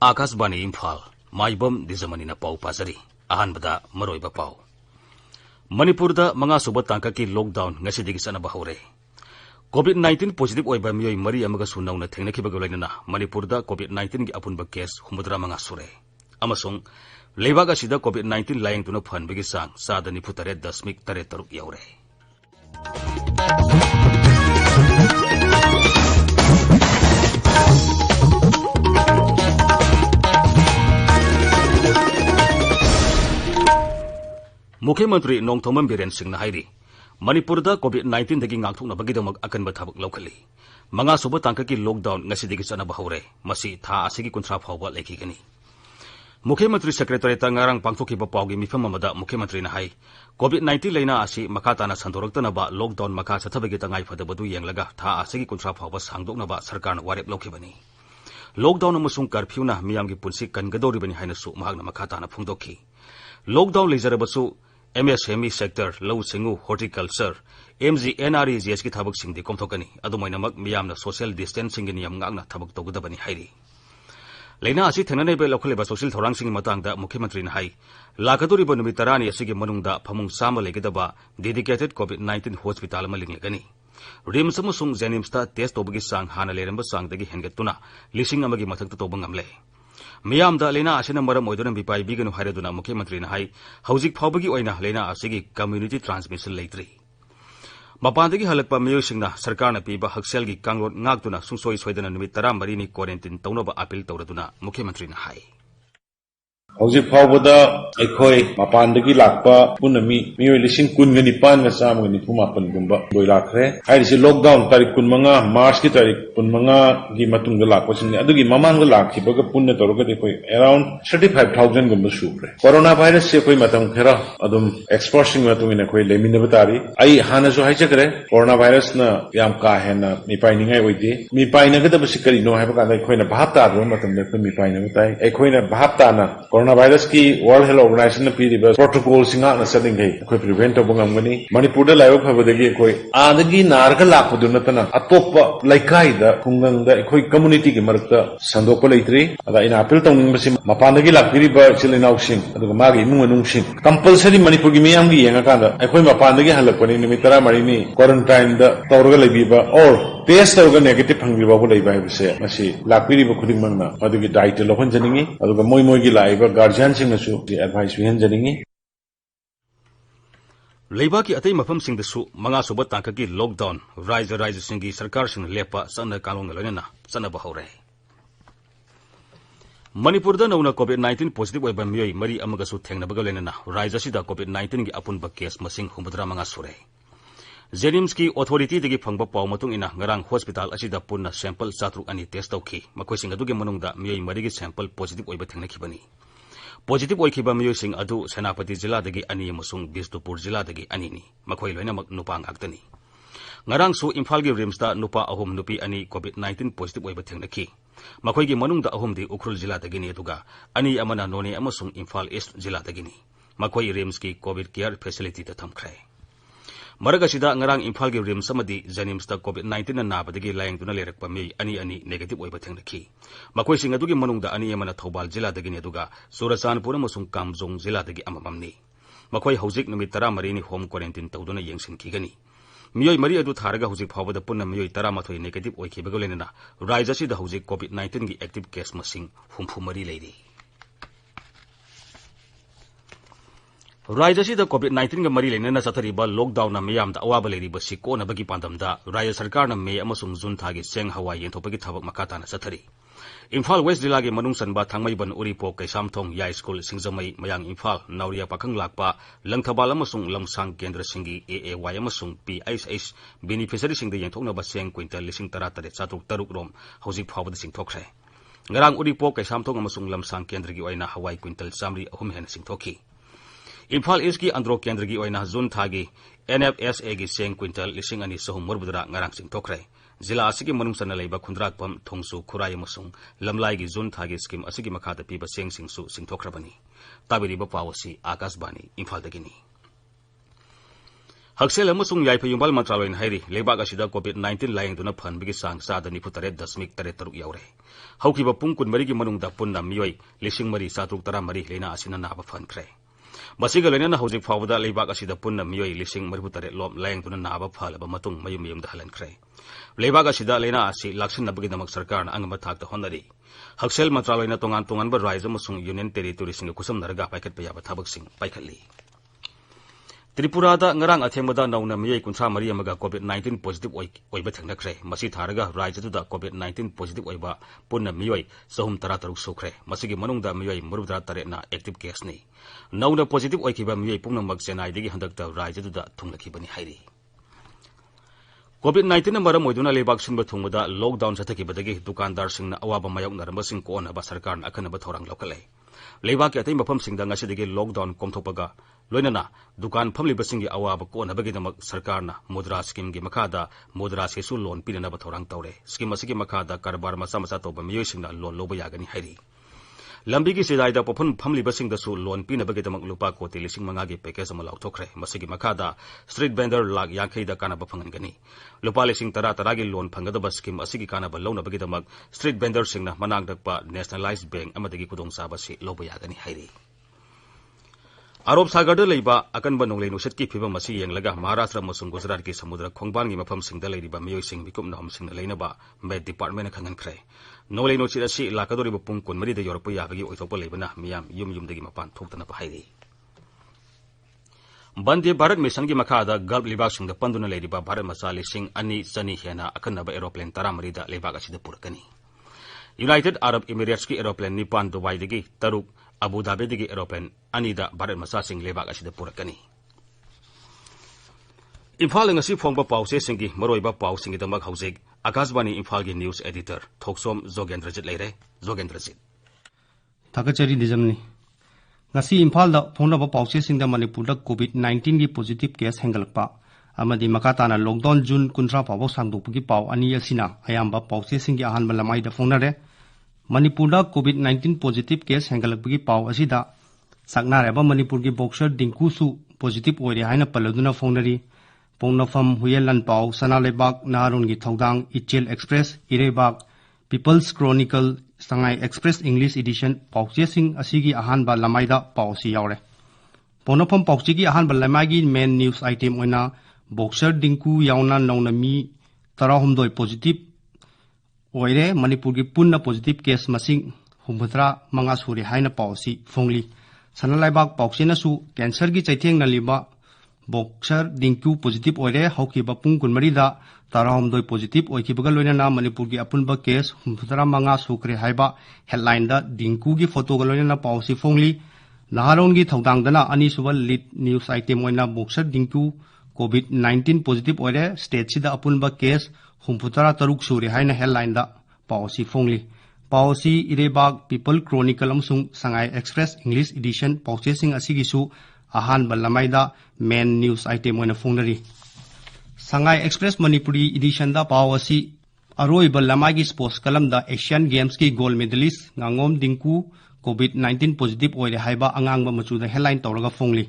Akasbani Imphal, Maibam Dwijamani na pau pasari, ahanbada maroiba pau. Manipurda mga suba tangka ki lockdown ngasidigi sana bahore. COVID-19 positive oiba miyoy mari amaga sunaw na thengnakibagulay na Manipurda COVID-19 gi apunba case humudra mga sure. Amasong leibaga sida COVID-19 layang tuna phanbigi sang sada niputare 10.3 yaure. Mukhyamantri Thokchom Biren Singh na hairi Manipurda COVID-19 dagi ngakthokna bagidamag akanba thabak lawkhali manga suba tangka ki lockdown ngasidigi sana bahore masi tha asigi kunthra phawba lekigani Mukhyamantri Secretary ngarang pangthokiba pawgi mifam amada Mukhyamantri na hai COVID-19 leina asi makatana sandoraktana ba lockdown maka sathabagi tangai phadabadu yenglaga tha asigi kunthra phawba sangdokna ba sarkarna warep lawkhibani lockdown amasung curfew na miyamgi punsi kangadoribani hainasu mahakna makatana phungdokhi lockdown leizarabasu MSME sector, Low Singu, horticulture, MGNRE GS ki thabak singdi komthokani, adumainamak miyamna social distancing ni yam ngakna thabak togudabani hairi. Leina asi thenane be lokhaliba social thorang sing matangda Mukhyamantri na hai, lakaduriba numit 10 asigi manungda phamung sama legidaba dedicated COVID-19 hospital ama linglagani. RIMS amasung Jenims ta test tobagi sang hana leramba sangdagi hengatuna, lising amagi mathakta tobang amle. Miyamda leina asina maram oidona bipai biganu hareduna Mukhyamantri na hai hauzik phawbagi oina leina asigi community transmission leitri mapandagi halakpa miyosingna sarkarna piba hakselgi kangrot ngaktuna sungsoi soidana numit 13 ni quarantine taunaba appeal tawraduna Mukhyamantri na hai Hauzik phawbada aikhoi mapandagi lakpa punami miyoi lising kunga nipan nga samga nipumapan gumba doi lakhre hairisi lockdown tarik kunmanga March ki tarik kunmanga gi matungda lakpa singni adugi mamangda lakhibaga punna toroga dekoi around 35,000 gumba sukre coronavirus se koi matam khera adum expert sing matungina koi leminaba tari ai hana so haichakre coronavirus na yam ka hena mipai ningai oide mipai na gada basikari no haiba ka koi na bhapta ro matam da koi mipai na tai ai koi na bhapta na coronavirus ki World Health Organization na piriba protocol singa na setting gai koi prevent obangam gani Manipur da laiwa phabadagi koi adagi narga lakpadu natana atoppa laikai da kungang da koi community ki marakta sandokpa leitri ada ina appeal tawning basi mapandagi lakpiriba chilinau sing aduga magi imung anung sing compulsory Manipur gi miyam gi yenga kanda koi mapandagi halakpani numit 13 ni quarantine da tawraga leibiba or test tawraga negative phangbiba bo leiba habise masi lakpiriba khudingmangna adugi diet lohan janingi aduga moi moi gi laiba guardian sing nasu di advice wihan janingi Leiba ki atay mafam sing dasu mga suba tangka ki lockdown raja singi sarkar sing lepa sana kalong na sana bahore Manipurda nauna COVID-19 positive oiba miyoy mari amaga su thengna bagalena na raja sida COVID-19 gi apunba case masing humudra mga sure Jenims ki authority digi phangba paw matung ina ngarang hospital asida punna sample chatruk ani test tawki makoi sing adugi manungda miyoy mari gi sample positive oiba thengna khibani Positive oikiba miyoy sing adu Senapati jila dagi ani amasung Bisnupur jila dagi ani ni makhoi loinamak nupa ngaktani ngarang su Imphal gi RIMS da nupa ahum nupi ani COVID-19 positive oiba thengnaki makhoi gi manungda ahum di Ukhrul jila dagi ni aduga ani amana None amasung Imphal East jila dagi ni makhoi RIMS ki COVID care facility ta thamkhre Maragasida ngarang Imphal gi RIMS samadi Jenims da COVID-19 na nabadagi layang tuna lerakpa mi ani negative oiba thengnaki makhoi sing adugi manungda ani amana Thobal jila dagi ni aduga Surachandpur amasung Kamjong jila dagi amamamni makhoi hauzik numit 13 ni home quarantine tawduna yengsin kigani miyoi mari adu tharaga hauzik phawbada punna miyoi 13 negative oikhibagalena raja sida hauzik COVID-19 gi active case masing humfu mari leiri Raja sida COVID-19 ga mari lenena sathariba lockdown na miyam da awaba leiri basi ko na bagi pandamda Raja sarkar na May amasung June thagi seng Hawaii yenthopagi thabak makata na sathari Imphal West jila gi manung sanba thangmaiban Uripo Kaisamthong Yai School Singjamai mayang Imphal Nauria pakhang lakpa Langthabal amasung Lamsang Kendra singi AAY amasung PSH beneficiary sing de yenthokna ba seng quintal 13,736 rom hauzik phawbada singthokre ngarang Uripo Kaisamthong amasung Lamsang Kendra gi oina Hawaii quintal 3 hen singthokhi Imphal East ki andro kendra gi oina June thagi NFSA gi seng quintal 2,200 ngarang singthokre Zila asigi manung sana leiba khundrak pam thongsu khurai amasung lamlai gi June thagi scheme asigi makhata piba seng singsu singthokrabani tabiri ba pawasi Akasbani Imphal dagini Haksel amasung yaipayumbal mantraloin hairi lebak asida COVID-19 layengduna phanbigi sang sada nifutare dasmik tare taruk yaure. Haukiba pung kunmarigi manungda punna miyoi lising mari satruk tara mari lena asina naba phankre. Masiga lena hojik fawda lebak asida punna miyoi lising maributare lom layengduna naba phalaba matung mayum mayum da halankre. Lebak asida lena asi laksin nabagi damak sarkar na angama thakta honari. Haksel mantraloina tongan ba raisa masung union territory singa kusam naraga paikat payaba thabak sing paikatli. Tripura da ngarang athemada nauna miyai kunsa mari amaga COVID-19 positive oiba thangnakhre masi tharaga raijatu da COVID-19 positive oiba punna miyai sahum tara taruk sokre masigi manungda miyai murudra tare na active case ni nauna positive oikiba miyai pungna magsenai digi handakta raijatu da thunglakibani hairi COVID-19 na maram oiduna lebak sinba thungmada lockdown sathakibadagi dukandar singna awaba mayok narambasing ko na ba sarkar na akanaba thorang lokale lebak ki atay mafam singda ngasidagi lockdown komthopaga loinana dukan famli basingi awaba ko na bagidamak sarkar na mudra scheme gi makada mudra sesu loan pinana ba thorang tawre scheme asigi makada karbar masa masa to ba miyoy singna loan loba yagani hairi lambi gi sidaida popun famli basing da su loan pina bagidamak lupa ko tilising mangagi package ama lauthokre masigi makada street vendor lag yakhei da kana ba phangangani lupa lising tara taragi loan phangada ba scheme asigi kana ba lona bagidamak street vendor singna manang dakpa nationalized bank amadagi kudong sa ba si loba yagani hairi Arab Sagar leiba akan banung lei nuset ki phiba masi yenglaga Maharashtra masung Gujarat ki samudra khongban gi mafam singda leiba miyoi sing bikum na hom sing leina ba med department khangan khre no lei no chi asi lakadori ba pung kun mari da Europe ya bagi oitop leibana miyam yum dagi mapan thoktana pa hairi Bande Bharat mission gi makada Gulf libak sing da panduna leiba Bharat masali sing ani chani hena akan ba aeroplane taramari da lebak asida purakani United Arab Emirates ki aeroplane nipan Dubai dagi taruk Abu Dhabi digi aeroplane anida Bharat masa sing lebak asida purakani Imphal ngasi phongba pause singi maroiba pau singi damak haujik Akashbani Imphal gi news editor Thokchom Zogendrajit leire Zogendrajit Thakachari Dwijamani ngasi Imphal da phongba pause singda Manipur da COVID-19 gi positive case hengalpa amadi makatana lockdown June kuntra pabo sangdokpugi pau ani asina ayamba pause singi ahan balamai da phongnare Manipur da COVID-19 positive case hengalakpugi pau asida saknareba Manipur gi boxer dinku su positive oire haina paladuna phongnari Pongnafam Huyelan Pau Sanalebak Narun gi Thodang Ichel Express Irebak People's Chronicle Sangai Express English Edition Pauchesing asigi ahanba lamaida pausi yaure Pongnafam pauchigi ahanba lamagi main news item oina boxer dinku yauna naunami tarahumdoi positive oire Manipur gi punna positive case masing humbutra manga suri haina pausi phongli Sanalebak pauchena su cancer gi chaitheng naliba Boxer dinku positive oire hauki bapung kunmari da tarahomdoi positive oiki bagal loina na Manipur gi apunba case humthara manga sukre haiba headline da dinku gi photo galoina na pausi phongli naharon gi thodang dana ani subal lead news item oina boxer dinku COVID-19 positive oire state sida apunba case humthara taruk suri haina headline da pausi phongli pausi irebag People Chronicle amsung Sangai Express English Edition processing asigi su ahan balamaida main news item oina phongnari Sangai Express Manipuri edition da pawasi aroi balamagi sports kalam da Asian Games ki gold medalist ngangom dinku COVID-19 positive oire haiba angangba machu da headline tawraga phongli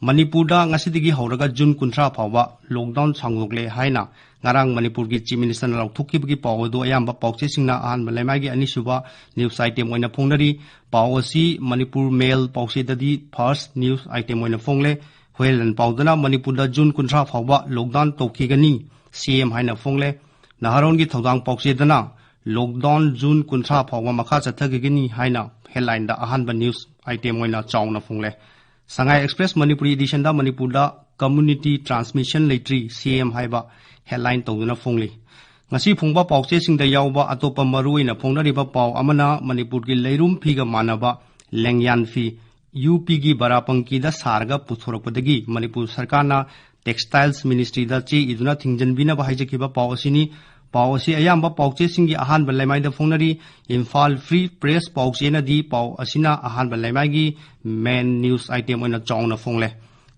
Manipur da ngasidigi hauraga June kuntra phawa lockdown sanglokle haina ngarang Manipur gi chief minister na lauthukibagi pawdo ayamba pawche singna ahan balamagi anisuba news item oina phongnari pawasi Manipur mail pawse dadi first news item oina phongle Huelan Paudana Manipur da June kuntra phawa lockdown tokigani CM haina phongle naharon gi thodang pawse dana lockdown June kuntra phawa makha chathagini haina headline da ahan ba news item oina chawna phongle Sangai Express Manipuri edition da Manipur da community transmission latri CM haiba headline tawduna phongli ngasi phongba pawche singda yawba atopa maruina phongnariba paw amana Manipur gi leirum phiga manaba lengyan fi UP gi barapangki da sarga puthorakpadagi Manipur sarkarna textiles ministry da che iduna thingjanbina ba haijakiba pawasini pawasi ayamba pawche singi ahan balaimai da phongnari Imphal free press pawche na di paw asina ahan balaimai gi main news item oina chawna phongle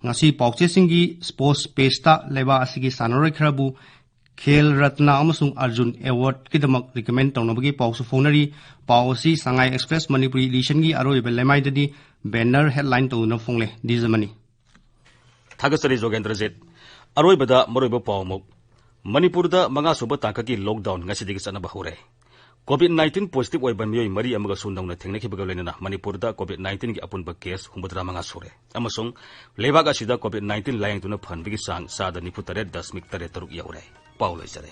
ngasi pawche singi sports page ta leba asigi sanore khrabu Khel Ratna amasung Arjun Award kidamak recommend tawnabagi pawsu phonari pawasi Sangai Express Manipuri edition gi aroi belemai dadi banner headline tawna phongle Dwijamani Thagasari Zogendrajit अरोइबदा मरोइब पावमुक मणिपुरदा मंगा सुबा तांककी lockdown ngasidige chanaba hore COVID-19 positive oiban miyoi mari amaga sundawna thengnakibaga loinana Manipurda COVID-19 gi apunba case 9 sore amasung lebaga sida COVID-19 layangtuna phanbigi sang sada 98.3 yaure pauloi sare